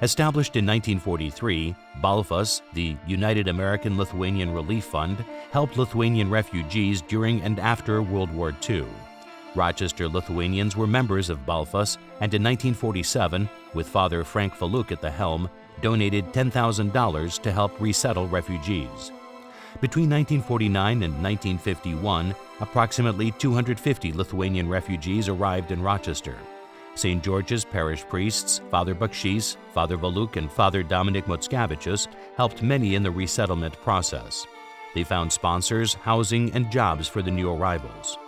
Established in 1943, Balfas, the United American Lithuanian Relief Fund, helped Lithuanian refugees during and after World War II. Rochester Lithuanians were members of Balfas, and in 1947, with Father Frank Faluk at the helm, donated $10,000 to help resettle refugees. Between 1949 and 1951, approximately 250 Lithuanian refugees arrived in Rochester. St. George's parish priests, Father Bakshys, Father Valuk, and Father Dominic Mockevičius helped many in the resettlement process. They found sponsors, housing, and jobs for the new arrivals.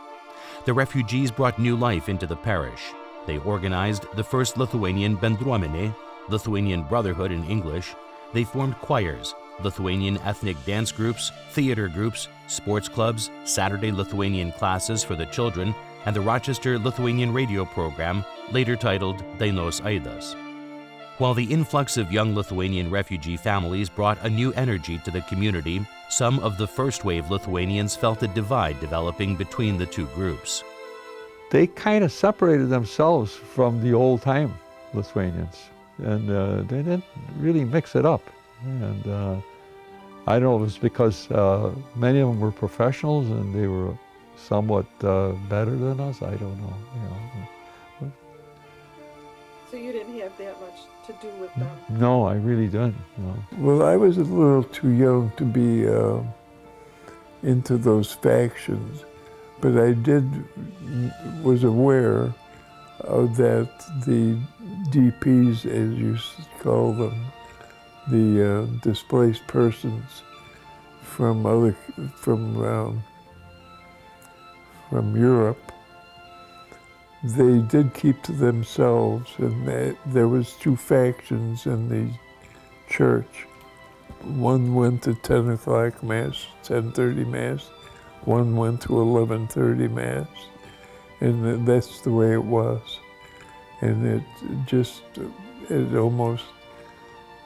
The refugees brought new life into the parish. They organized the first Lithuanian bendruomenė, Lithuanian Brotherhood in English. They formed choirs, Lithuanian ethnic dance groups, theater groups, sports clubs, Saturday Lithuanian classes for the children, and the Rochester Lithuanian radio program, later titled Dainos Aidas. While the influx of young Lithuanian refugee families brought a new energy to the community, some of the first-wave Lithuanians felt a divide developing between the two groups. They kind of separated themselves from the old-time Lithuanians, and they didn't really mix it up. And I don't know if it was because many of them were professionals and they were somewhat better than us. I don't know. So you didn't have that much to do with them? No, I really didn't. No. Well, I was a little too young to be into those factions, but I was aware that the DPs, as you call them, the displaced persons from Europe, they did keep to themselves, and there was two factions in the church. One went to 10 o'clock Mass, 10:30 Mass. One went to 11:30 Mass. And that's the way it was. And it almost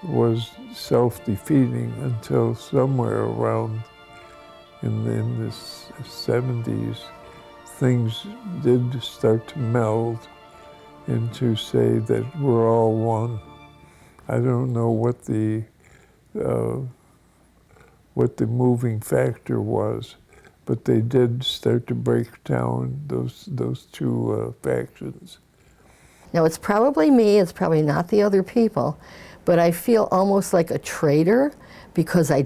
was self-defeating until somewhere around in the 70s, things did start to meld and to say that we're all one. I don't know what the moving factor was, but they did start to break down those two factions. Now it's probably me, it's probably not the other people, but I feel almost like a traitor because I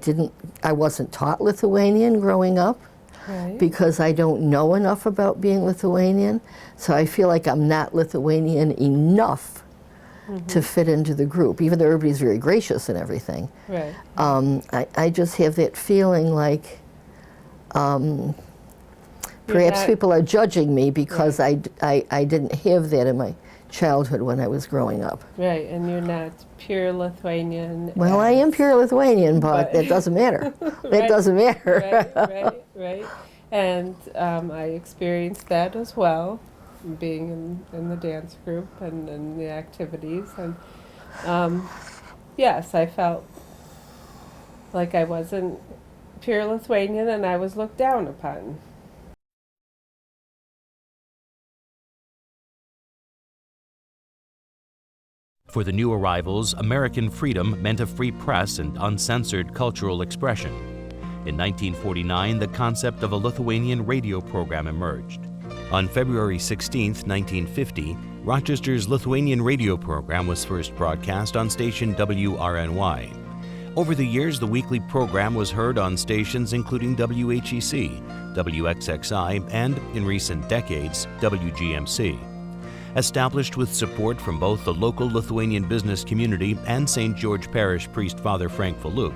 wasn't taught Lithuanian growing up. Right. Because I don't know enough about being Lithuanian, so I feel like I'm not Lithuanian enough to fit into the group, even though everybody's very gracious and everything. Right. I just have that feeling like perhaps people are judging me because I didn't have that in my childhood when I was growing up. Right, and you're not pure Lithuanian. Well, I am pure Lithuanian, but that doesn't matter. That doesn't matter. Right. And I experienced that as well, being in the dance group and in the activities. And yes, I felt like I wasn't pure Lithuanian and I was looked down upon. For the new arrivals, American freedom meant a free press and uncensored cultural expression. In 1949, the concept of a Lithuanian radio program emerged. On February 16, 1950, Rochester's Lithuanian radio program was first broadcast on station WRNY. Over the years, the weekly program was heard on stations including WHEC, WXXI, and, in recent decades, WGMC. Established with support from both the local Lithuanian business community and St. George Parish priest Father Frank Faluk,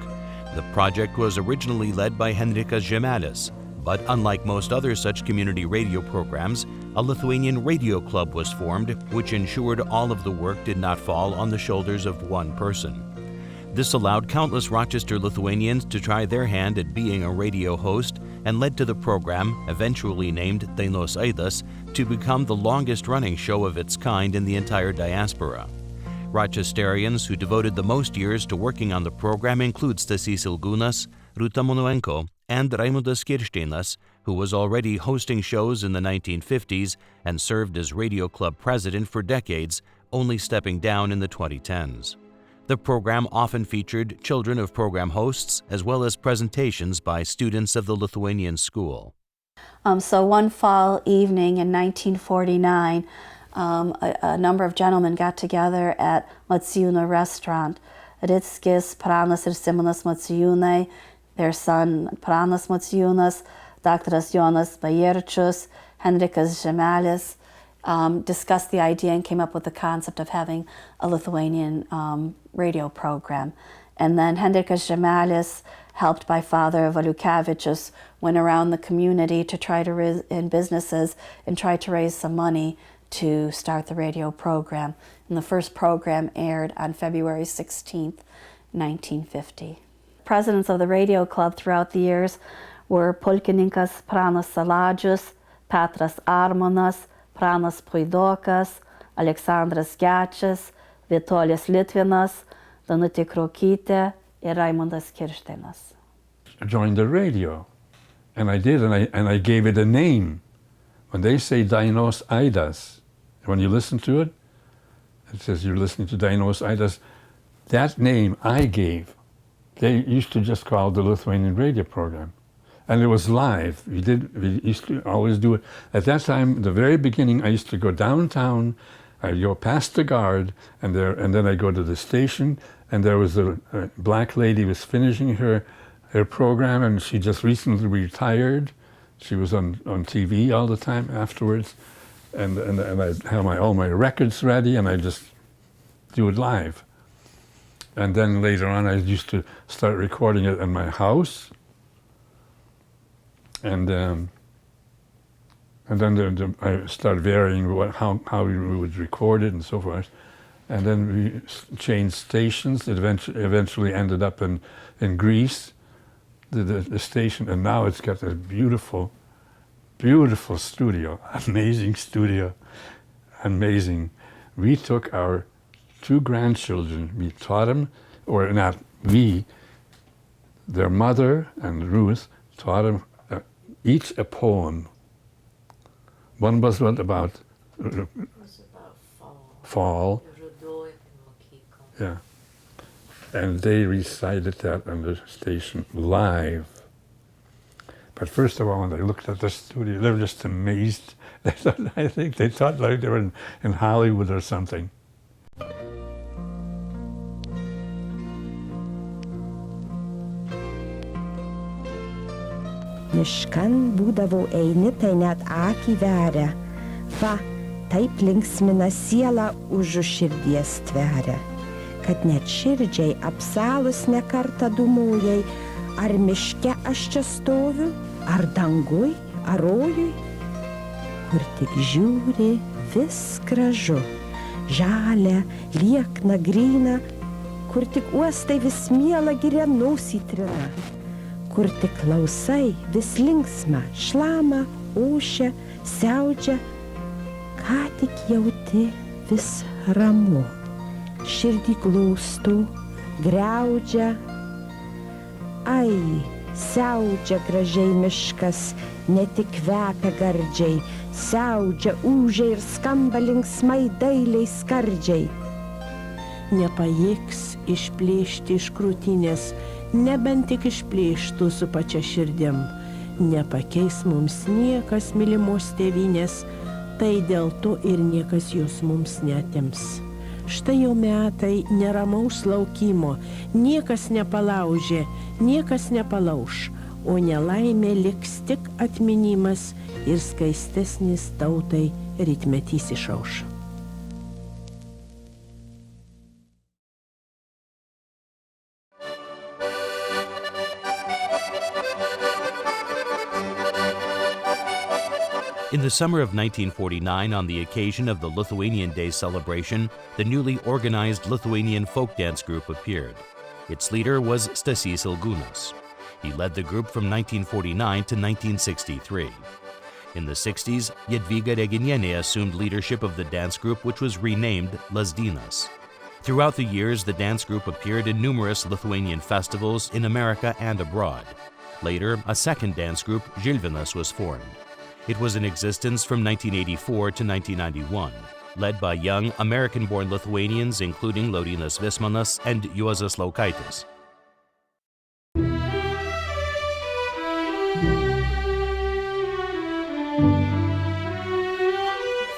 the project was originally led by Henrikas Žemelis, but unlike most other such community radio programs, a Lithuanian radio club was formed, which ensured all of the work did not fall on the shoulders of one person. This allowed countless Rochester Lithuanians to try their hand at being a radio host and led to the program, eventually named Dainos Aidas, to become the longest-running show of its kind in the entire diaspora. Rochesterians who devoted the most years to working on the program include Stasys Ilgunas, Ruta Monuenko, and Raimundas Kiršteinas, who was already hosting shows in the 1950s and served as radio club president for decades, only stepping down in the 2010s. The program often featured children of program hosts as well as presentations by students of the Lithuanian school. So one fall evening in 1949, a number of gentlemen got together at Maciūno restaurant. Ritskis, Pranas ir Simonas Maciūnai, their son Pranas Maciūnas, Dr. Jonas Bajerčius, Henrikas Žemelis, discussed the idea and came up with the concept of having a Lithuanian radio program. And then Henrikas Žemelis, helped by Father Valiukevičius, went around the community to try to raise, in businesses, and try to raise some money to start the radio program. And the first program aired on February 16th, 1950. Presidents of the radio club throughout the years were Pulkininkas Pranas Saladžius, Petras Armonas, Pranas Puidokas, Aleksandras Gečis, Vitolis Litvinas, Danutė Krokytė, and Raimundas Kiršteinas. I joined the radio, and I did, and I gave it a name. When they say Dainos Aidas, when you listen to it, it says you're listening to Dainos Aidas. That name I gave. They used to just call it the Lithuanian radio program. And it was live. We used to always do it. At that time, the very beginning, I used to go downtown, I'd go past the guard, and then I'd go to the station, and there was a black lady who was finishing her program, and she just recently retired. She was on TV all the time afterwards. And I have all my records ready, and I just do it live. And then later on, I used to start recording it in my house. And then I started varying how we would record it and so forth. And then we changed stations. It eventually ended up in Greece, the station, and now it's got a beautiful studio, amazing studio, amazing. We took our 2 grandchildren, we taught them, or not we, their mother and Ruth taught them each a poem. One was what about? It was about fall. Yeah. And they recited that on the station live. But first of all, when they looked at the studio, they were just amazed. I think they thought like they were in Hollywood or something. Miškan būdavau eini, tai net akį veria. Va, taip linksmina sielą už širdies tveria. Kad net širdžiai apsalus nekartą dūmujai, ar miške aš čia stoviu, ar dangui, ar rojui. Kur tik žiūri, vis gražu, žalia, liekna, gryna, kur tik uostai vis miela giria nosį trina. Kur tik klausai, vis linksma, šlama, ošia, siaudžia, ką tik jauti, vis ramu. Širdį glaustų, griaudžia. Ai, siaudžia gražiai miškas, ne tik kvepia gardžiai, siaudžia, ūžia ir skamba linksmai dailiai skardžiai. Nepajėgs išplėšti iš krūtinės, nebent tik išplėštų su pačia širdim. Nepakeis mums niekas mylimos tėvynės, tai dėl to ir niekas jos mums neatims. Štai jau metai neramaus laukimo, niekas nepalaužė, niekas nepalauš, o nelaimė liks tik atminimas ir skaistesnis tautai rytmetys išauš. In the summer of 1949, on the occasion of the Lithuanian Day celebration, the newly organized Lithuanian folk dance group appeared. Its leader was Stasys Ilgunas. He led the group from 1949 to 1963. In the 60s, Jadvyga Reginiene assumed leadership of the dance group, which was renamed Lazdynas. Throughout the years, the dance group appeared in numerous Lithuanian festivals in America and abroad. Later, a second dance group, Žilvinas, was formed. It was in existence from 1984 to 1991. led by young American-born Lithuanians including Laurynas Vismanas and Juozas Laukaitis.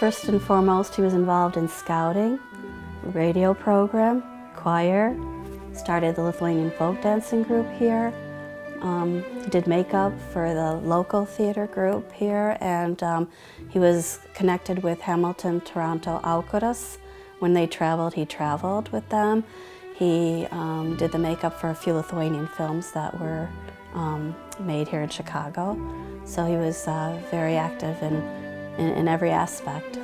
First and foremost, he was involved in scouting, radio program, choir, started the Lithuanian folk dancing group here, did makeup for the local theater group here, and he was connected with Hamilton, Toronto, Aukuras. When they traveled, he traveled with them. He did the makeup for a few Lithuanian films that were made here in Chicago. So he was very active in every aspect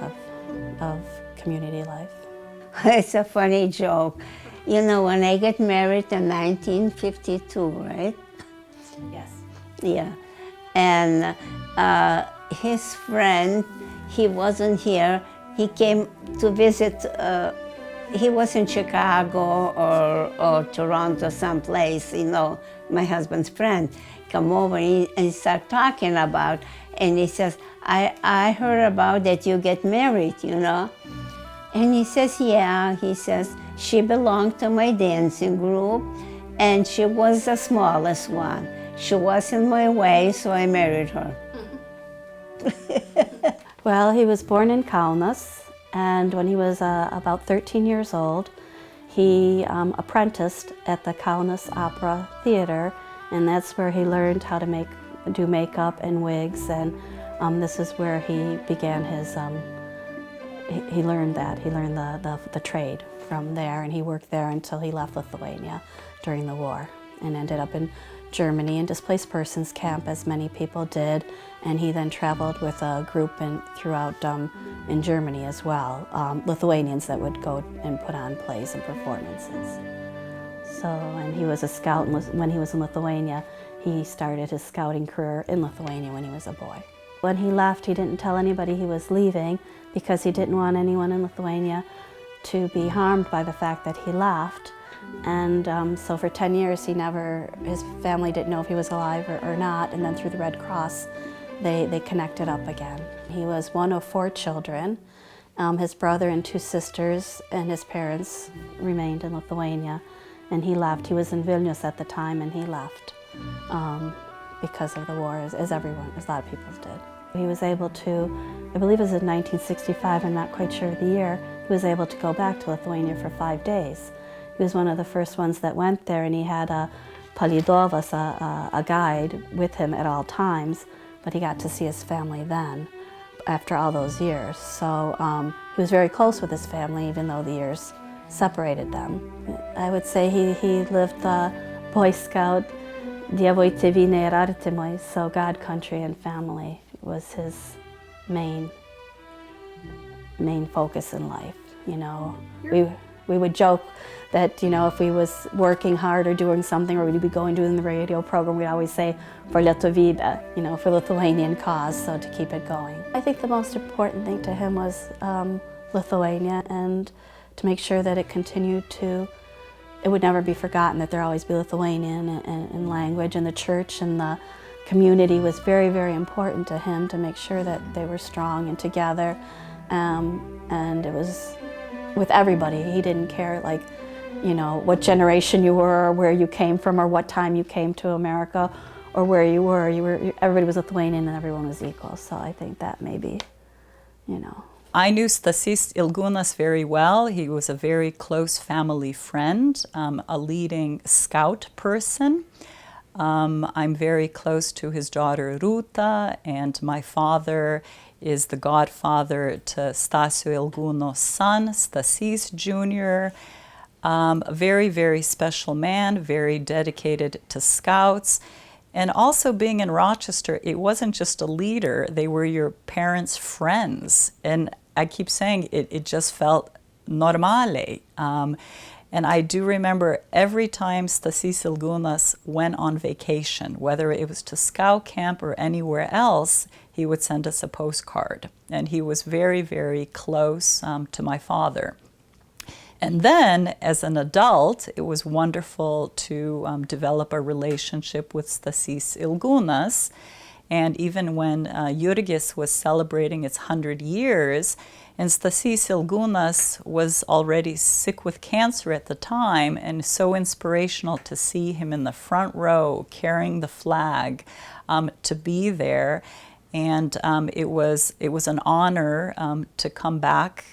of community life. It's a funny joke. You know, when I got married in 1952, right? Yes. Yeah. And his friend, he wasn't here. He came to visit, he was in Chicago or Toronto, someplace, you know, my husband's friend. Come over and start talking about, and he says, I heard about that you get married, you know? And he says, yeah, he says, she belonged to my dancing group, and she was the smallest one. She was in my way, so I married her. Well, he was born in Kaunas, and when he was about 13 years old, he apprenticed at the Kaunas Opera Theater, and that's where he learned how to do makeup and wigs, and this is where he began his, he learned that. He learned the trade from there, and he worked there until he left Lithuania during the war and ended up in Germany in Displaced Persons camp, as many people did, and he then traveled with a group throughout in Germany as well, Lithuanians that would go and put on plays and performances. So, and he was a scout, and when he was in Lithuania, he started his scouting career in Lithuania when he was a boy. When he left, he didn't tell anybody he was leaving because he didn't want anyone in Lithuania to be harmed by the fact that he left. And so for 10 years, his family didn't know if he was alive or not, and then through the Red Cross, they connected up again. He was one of 4 children. His brother and 2 sisters and his parents remained in Lithuania, and he left. He was in Vilnius at the time, and he left because of the war, as a lot of people did. He was able to, I believe it was in 1965, I'm not quite sure of the year, he was able to go back to Lithuania for 5 days. He was one of the first ones that went there, and he had a palydovas, a guide, with him at all times, but he got to see his family then, after all those years. So he was very close with his family, even though the years separated them. I would say he lived the Boy Scout, Dievui tėvynė ir artimai, so God, country, and family was his main focus in life. You know, we would joke that, you know, if we was working hard or doing something, or we'd be doing the radio program, we'd always say, for Lietuvybė, you know, for Lithuanian cause, so to keep it going. I think the most important thing to him was Lithuania, and to make sure that it continued to, it would never be forgotten, that there always be Lithuanian and language, and the church and the community was very, very important to him, to make sure that they were strong and together. And it was with everybody. He didn't care, like, you know, what generation you were, or where you came from, or what time you came to America, or where you were. Everybody was Lithuanian, and everyone was equal. So I think that maybe, you know. I knew Stasys Ilgunas very well. He was a very close family friend, a leading scout person. I'm very close to his daughter Ruta, and my father is the godfather to Stasio Ilgunos' son, Stasys Jr. A very, very special man, very dedicated to scouts. And also being in Rochester, it wasn't just a leader, they were your parents' friends. And I keep saying it just felt normale. And I do remember every time Stasys Ilgunas went on vacation, whether it was to scout camp or anywhere else, he would send us a postcard. And he was very, very close to my father. And then, as an adult, it was wonderful to develop a relationship with Stasys Ilgunas. And even when Jurgis was celebrating its 100 years, And Stasys Ilgunas was already sick with cancer at the time, and so inspirational to see him in the front row carrying the flag, to be there. And it was an honor to come back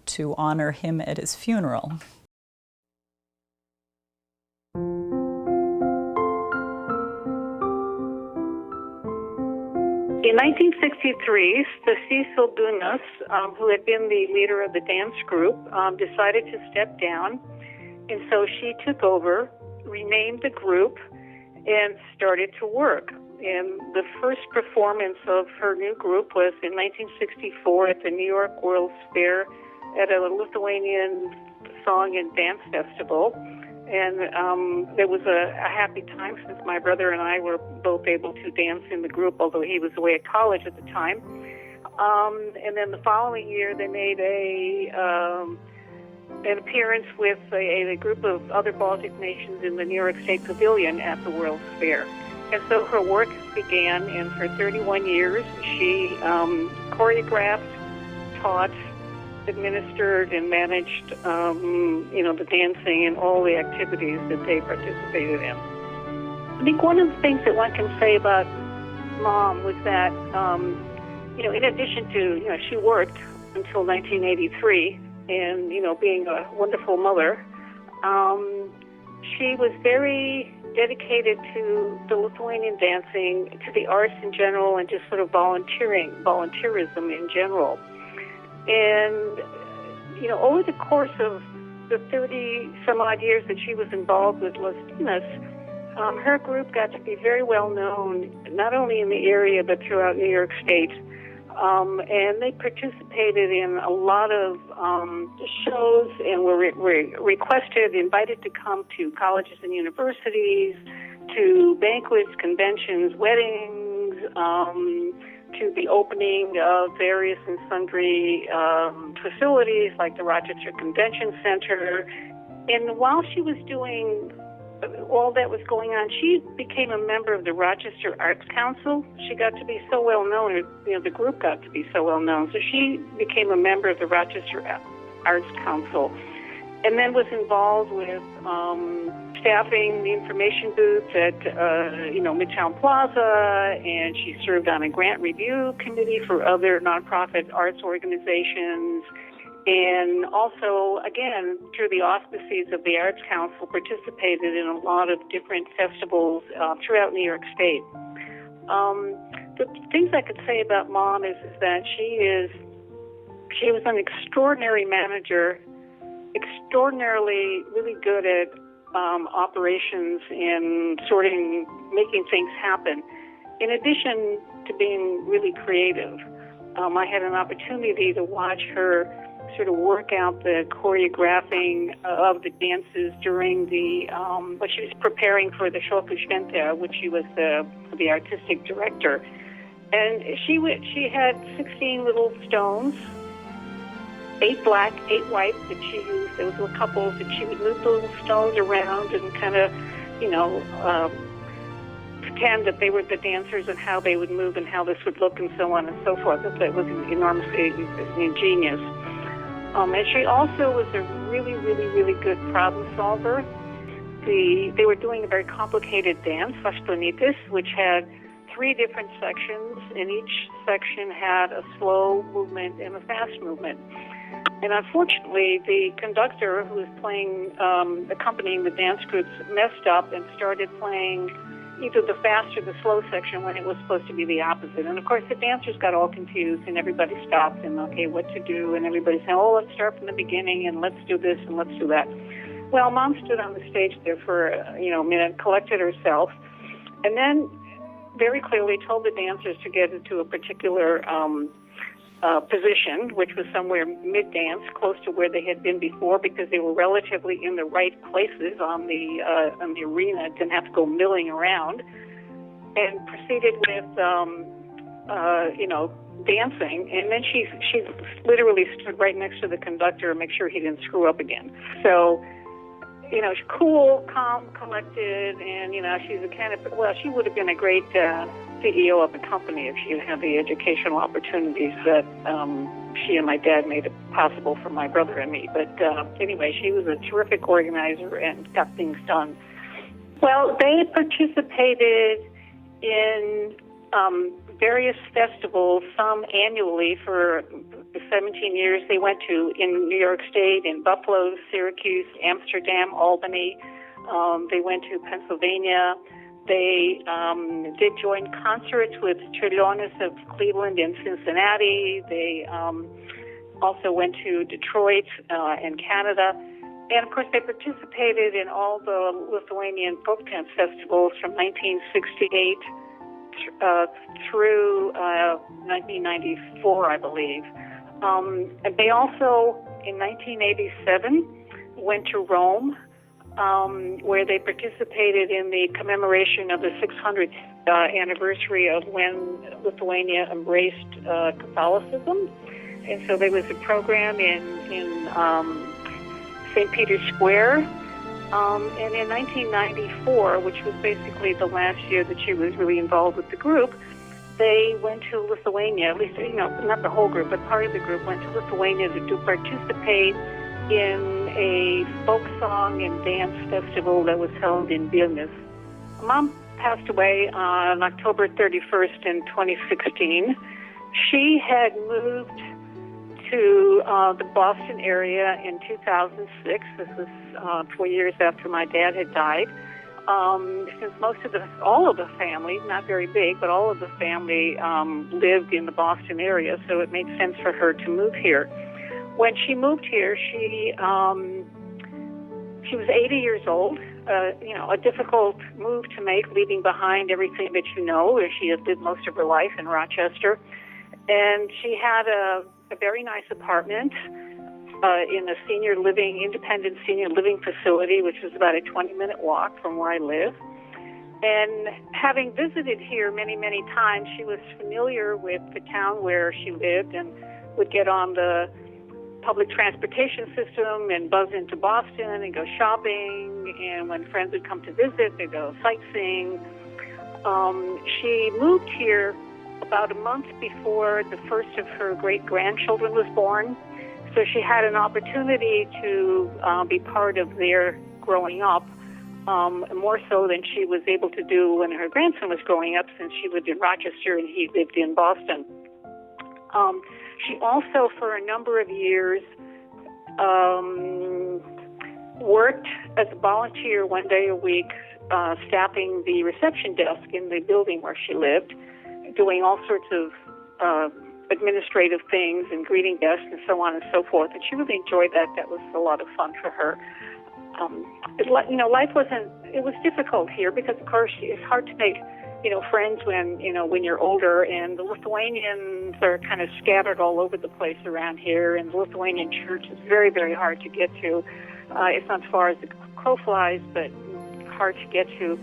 to honor him at his funeral. In 1963, Stasys Ilgunas, who had been the leader of the dance group, decided to step down, and so she took over, renamed the group, and started to work. And the first performance of her new group was in 1964 at the New York World's Fair at a Lithuanian song and dance festival. And there was a happy time since my brother and I were both able to dance in the group, although he was away at college at the time. And then the following year, they made an appearance with a group of other Baltic nations in the New York State Pavilion at the World's Fair. And so her work began, and for 31 years, she choreographed, taught, administered, and managed, the dancing and all the activities that they participated in. I think one of the things that one can say about Mom was that, in addition to, she worked until 1983, and, being a wonderful mother, she was very dedicated to the Lithuanian dancing, to the arts in general, and just sort of volunteerism in general. And, over the course of the 30-some-odd years that she was involved with Latinas, her group got to be very well known, not only in the area, but throughout New York State. And they participated in a lot of shows and were invited to come to colleges and universities, to banquets, conventions, weddings, to the opening of various and sundry facilities like the Rochester Convention Center. And while she was doing all that was going on, she became a member of the Rochester Arts Council. She got to be so well known, or, the group got to be so well known. So she became a member of the Rochester Arts Council, and then was involved with staffing the information booths at, Midtown Plaza, and she served on a grant review committee for other nonprofit arts organizations. And also, again, through the auspices of the Arts Council, participated in a lot of different festivals throughout New York State. The things I could say about Mom is that she was an extraordinary manager, extraordinarily really good at operations and making things happen. In addition to being really creative, I had an opportunity to watch her sort of work out the choreographing of the dances during when she was preparing for the Shokashventa, which she was the artistic director. And she had 16 little stones, 8 black, 8 white that she used. Those were couples that she would move the little stones around and kind of, pretend that they were the dancers and how they would move and how this would look and so on and so forth. That was enormously ingenious. And she also was a really, really, really good problem solver. They were doing a very complicated dance, Vashtonitis, which had 3 different sections, and each section had a slow movement and a fast movement. And unfortunately, the conductor who was accompanying the dance groups messed up and started playing either the fast or the slow section when it was supposed to be the opposite. And of course, the dancers got all confused, and everybody stopped and, okay, what to do? And everybody said, oh, let's start from the beginning, and let's do this, and let's do that. Well, Mom stood on the stage there for a minute, collected herself, and then very clearly told the dancers to get into a particular position, which was somewhere mid-dance, close to where they had been before, because they were relatively in the right places on the arena, didn't have to go milling around, and proceeded with, dancing. And then she literally stood right next to the conductor and make sure he didn't screw up again. So, she's cool, calm, collected, and, she's a kind of, she would have been a great CEO of the company if she had had the educational opportunities that she and my dad made it possible for my brother and me. But anyway, she was a terrific organizer and got things done. Well, they participated in various festivals, some annually for the 17 years they went to in New York State, in Buffalo, Syracuse, Amsterdam, Albany. They went to Pennsylvania. They did joint concerts with Trillones of Cleveland and Cincinnati. They also went to Detroit and Canada. And, of course, they participated in all the Lithuanian folk dance festivals from 1968 through 1994, I believe. And they also, in 1987, went to Rome, where they participated in the commemoration of the 600th anniversary of when Lithuania embraced Catholicism. And so there was a program in St. Peter's Square. And in 1994, which was basically the last year that she was really involved with the group, they went to Lithuania, at least, not the whole group, but part of the group went to Lithuania to participate in a folk song and dance festival that was held in Vilnius. Mom passed away on October 31st in 2016. She had moved to the Boston area in 2006. This was 4 years after my dad had died. Since all of the family, not very big, but all of the family lived in the Boston area, so it made sense for her to move here. When she moved here, she was 80 years old. A difficult move to make, leaving behind everything that you know, where she had lived most of her life in Rochester. And she had a very nice apartment in a independent senior living facility, which was about a 20-minute walk from where I live. And having visited here many, many times, she was familiar with the town where she lived and would get on the public transportation system and buzz into Boston and go shopping. And when friends would come to visit, they'd go sightseeing. She moved here about a month before the first of her great-grandchildren was born. So she had an opportunity to be part of their growing up, more so than she was able to do when her grandson was growing up, since she lived in Rochester and he lived in Boston. She also, for a number of years, worked as a volunteer one day a week, staffing the reception desk in the building where she lived, doing all sorts of administrative things and greeting guests and so on and so forth. And she really enjoyed that. That was a lot of fun for her. Life it was difficult here because, of course, it's hard to make, friends when you're older, and the Lithuanians are kind of scattered all over the place around here, and the Lithuanian church is very, very hard to get to. It's not as far as the crow flies, but hard to get to.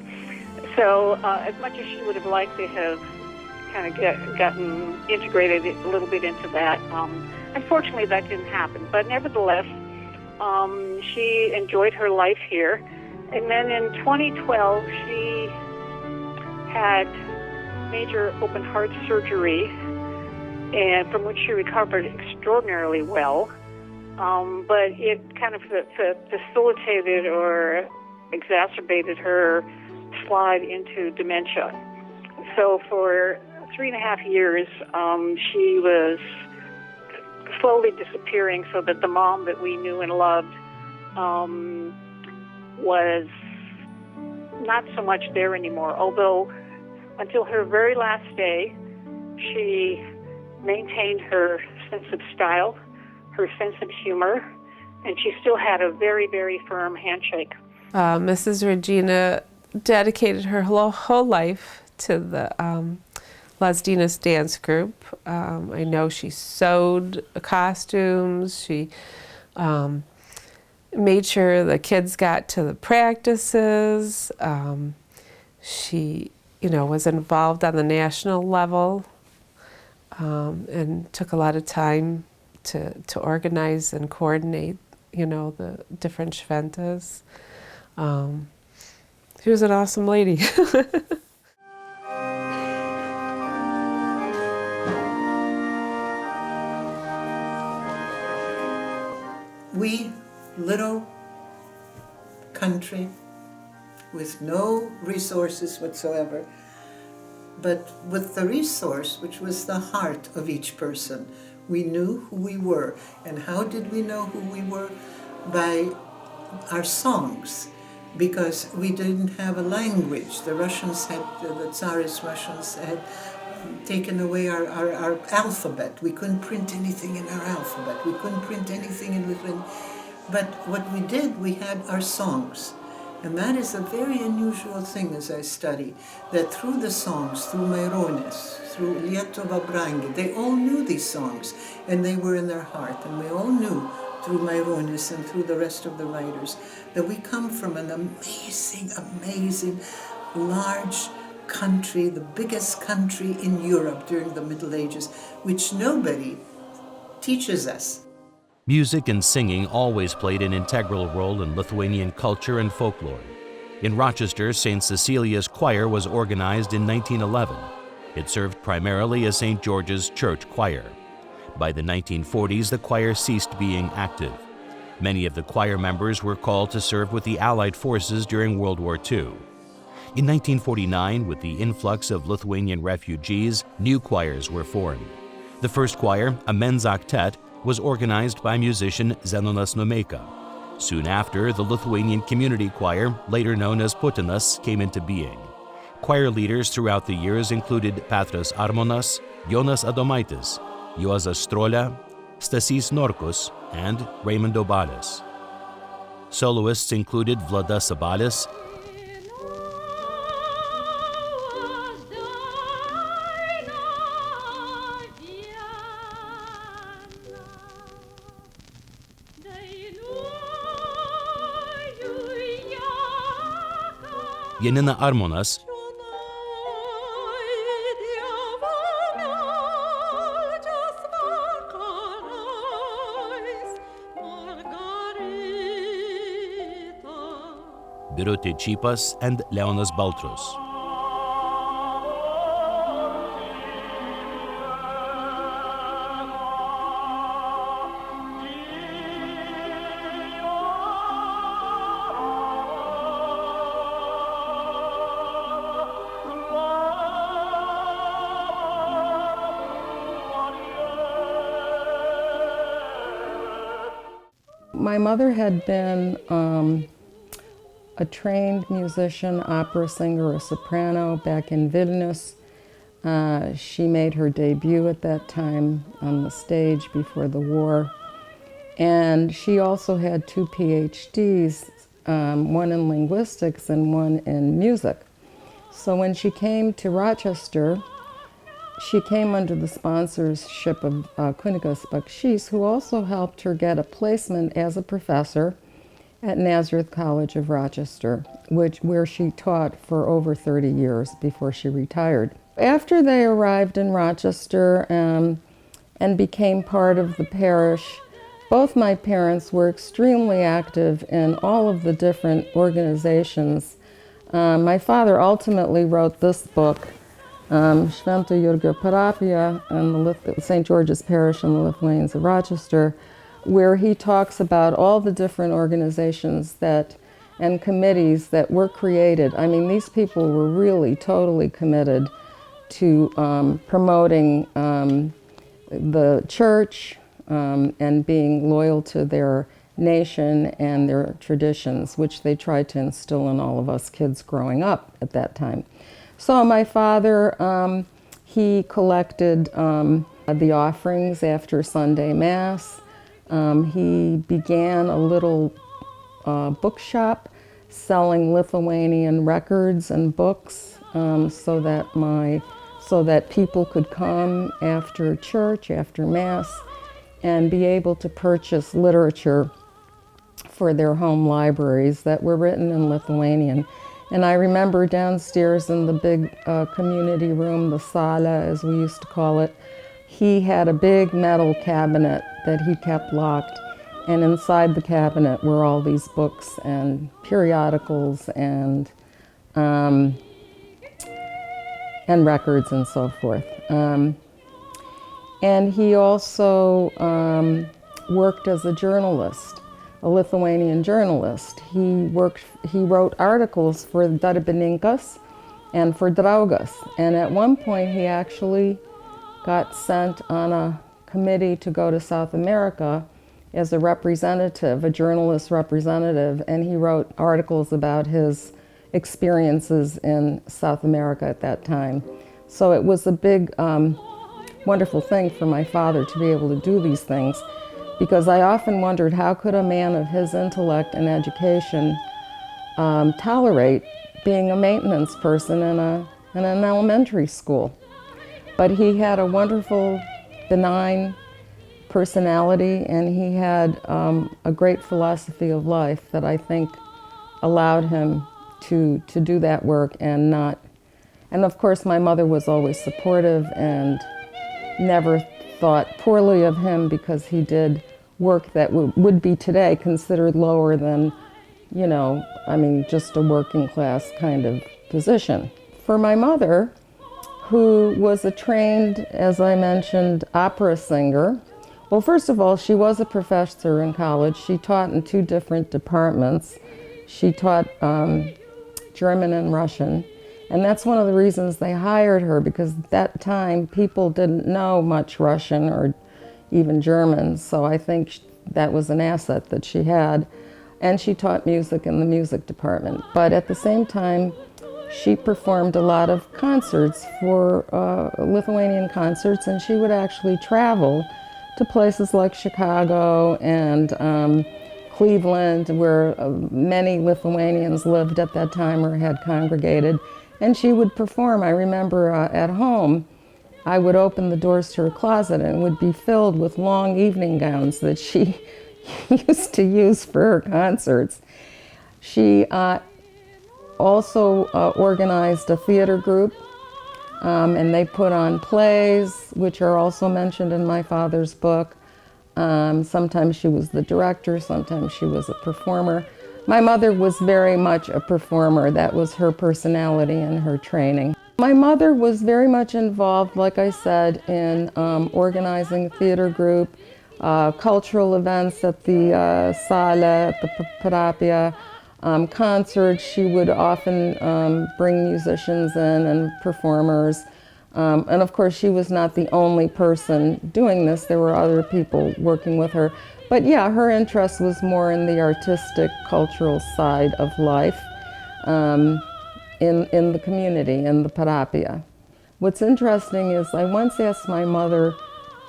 So as much as she would have liked to have kind of gotten integrated a little bit into that, unfortunately that didn't happen. But nevertheless, she enjoyed her life here. And then in 2012, she had major open heart surgery, and from which she recovered extraordinarily well. But it kind of facilitated or exacerbated her slide into dementia. So for 3.5 years, she was slowly disappearing, so that the mom that we knew and loved was not so much there anymore, although until her very last day, she maintained her sense of style, her sense of humor, and she still had a very, very firm handshake. Mrs. Regina dedicated her whole life to the Las Dainos dance group. I know she sewed costumes. She made sure the kids got to the practices. She, was involved on the national level and took a lot of time to organize and coordinate, the different shventas. She was an awesome lady. little country with no resources whatsoever, but with the resource, which was the heart of each person. We knew who we were. And how did we know who we were? By our songs, because we didn't have a language. The Russians had, the Tsarist Russians had taken away our alphabet. We couldn't print anything in our alphabet. We couldn't print anything in Lithuanian. But what we did, we had our songs. And that is a very unusual thing as I study, that through the songs, through Maironis, through Lietuva Brangi, they all knew these songs, and they were in their heart. And we all knew through Maironis and through the rest of the writers that we come from an amazing, amazing, large country, the biggest country in Europe during the Middle Ages, which nobody teaches us. Music and singing always played an integral role in Lithuanian culture and folklore. In Rochester, St. Cecilia's choir was organized in 1911. It served primarily as St. George's Church choir. By the 1940s, the choir ceased being active. Many of the choir members were called to serve with the Allied forces during World War II. In 1949, with the influx of Lithuanian refugees, new choirs were formed. The first choir, a men's octet, was organized by musician Zenonas Nomeika. Soon after, the Lithuanian Community Choir, later known as Putinas, came into being. Choir leaders throughout the years included Petras Armonas, Jonas Adomaitis, Juozas Strolia, Stasys Norkus, and Raimundo Balis. Soloists included Vlada Sabalis, Janina Armonas, Birutė Čipas, and Leonas Baltrus. My mother had been a trained musician, opera singer, a soprano back in Vilnius. She made her debut at that time on the stage before the war. And she also had 2 PhDs, one in linguistics and one in music. So when she came to Rochester, she came under the sponsorship of Kunigas Bakshis, who also helped her get a placement as a professor at Nazareth College of Rochester, where she taught for over 30 years before she retired. After they arrived in Rochester and became part of the parish, both my parents were extremely active in all of the different organizations. My father ultimately wrote this book, Švento Jurgio Parapija and St. George's Parish and the Lithuanians of Rochester, where he talks about all the different organizations and committees that were created. I mean, these people were really totally committed to promoting the church and being loyal to their nation and their traditions, which they tried to instill in all of us kids growing up at that time. So my father, he collected the offerings after Sunday Mass. He began a little bookshop selling Lithuanian records and books so that people could come after church, after Mass, and be able to purchase literature for their home libraries that were written in Lithuanian. And I remember downstairs in the big community room, the sala as we used to call it, he had a big metal cabinet that he kept locked, and inside the cabinet were all these books and periodicals and records and so forth. And he also worked as a journalist. a Lithuanian journalist. He wrote articles for Darbininkas and for Draugas. And at one point he actually got sent on a committee to go to South America as a representative, a journalist representative, and he wrote articles about his experiences in South America at that time. So it was a big, wonderful thing for my father to be able to do these things, because I often wondered how could a man of his intellect and education tolerate being a maintenance person in an elementary school. But he had a wonderful, benign personality, and he had a great philosophy of life that I think allowed him to do that work and not. And of course my mother was always supportive and never thought poorly of him because he did work that would be today considered lower than, you know, I mean, just a working class kind of position. For my mother, who was a trained, as I mentioned, opera singer, well, first of all, she was a professor in college. She taught in 2 different departments. She taught German and Russian. And that's one of the reasons they hired her, because at that time people didn't know much Russian or even German. So I think that was an asset that she had. And she taught music in the music department. But at the same time, she performed a lot of concerts for Lithuanian concerts, and she would actually travel to places like Chicago and Cleveland, where many Lithuanians lived at that time or had congregated, and she would perform. I remember at home, I would open the doors to her closet and it would be filled with long evening gowns that she used to use for her concerts. She also organized a theater group, and they put on plays, which are also mentioned in my father's book. Sometimes she was the director, sometimes she was a performer. My mother was very much a performer. That was her personality and her training. My mother was very much involved, like I said, in organizing a theater group, cultural events at the Sala, at the Parapia, concerts. She would often bring musicians in and performers. And of course, she was not the only person doing this. There were other people working with her. But yeah, her interest was more in the artistic, cultural side of life in the community, in the Parapia. What's interesting is I once asked my mother,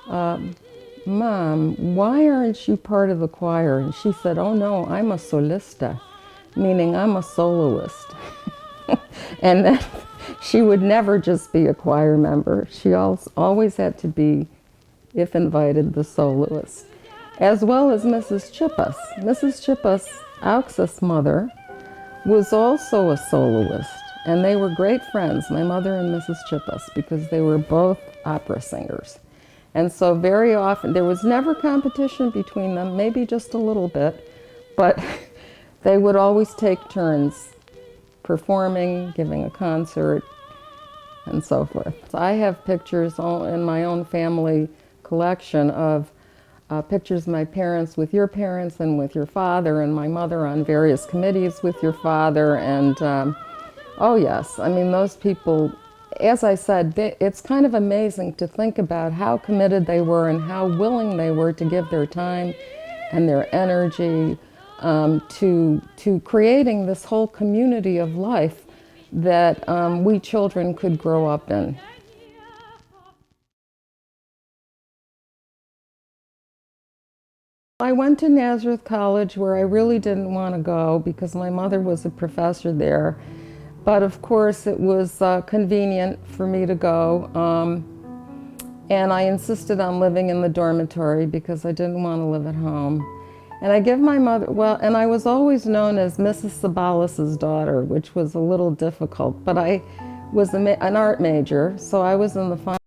Mom, why aren't you part of the choir? And she said, oh no, I'm a solista, meaning I'm a soloist. And then she would never just be a choir member. She always had to be, if invited, the soloist. As well as Mrs. Chippas. Mrs. Chippas, Auksas' mother, was also a soloist. And they were great friends, my mother and Mrs. Chippas, because they were both opera singers. And so very often, there was never competition between them, maybe just a little bit, but they would always take turns performing, giving a concert, and so forth. So I have pictures in my own family collection of pictures of my parents with your parents and with your father, and my mother on various committees with your father. And oh yes, I mean, those people, as I said, it's kind of amazing to think about how committed they were and how willing they were to give their time and their energy to creating this whole community of life that we children could grow up in. I went to Nazareth College, where I really didn't want to go because my mother was a professor there. But of course it was convenient for me to go. And I insisted on living in the dormitory because I didn't want to live at home. And I give my mother, well, and I was always known as Mrs. Sabalis' daughter, which was a little difficult, but I was an art major, so I was in the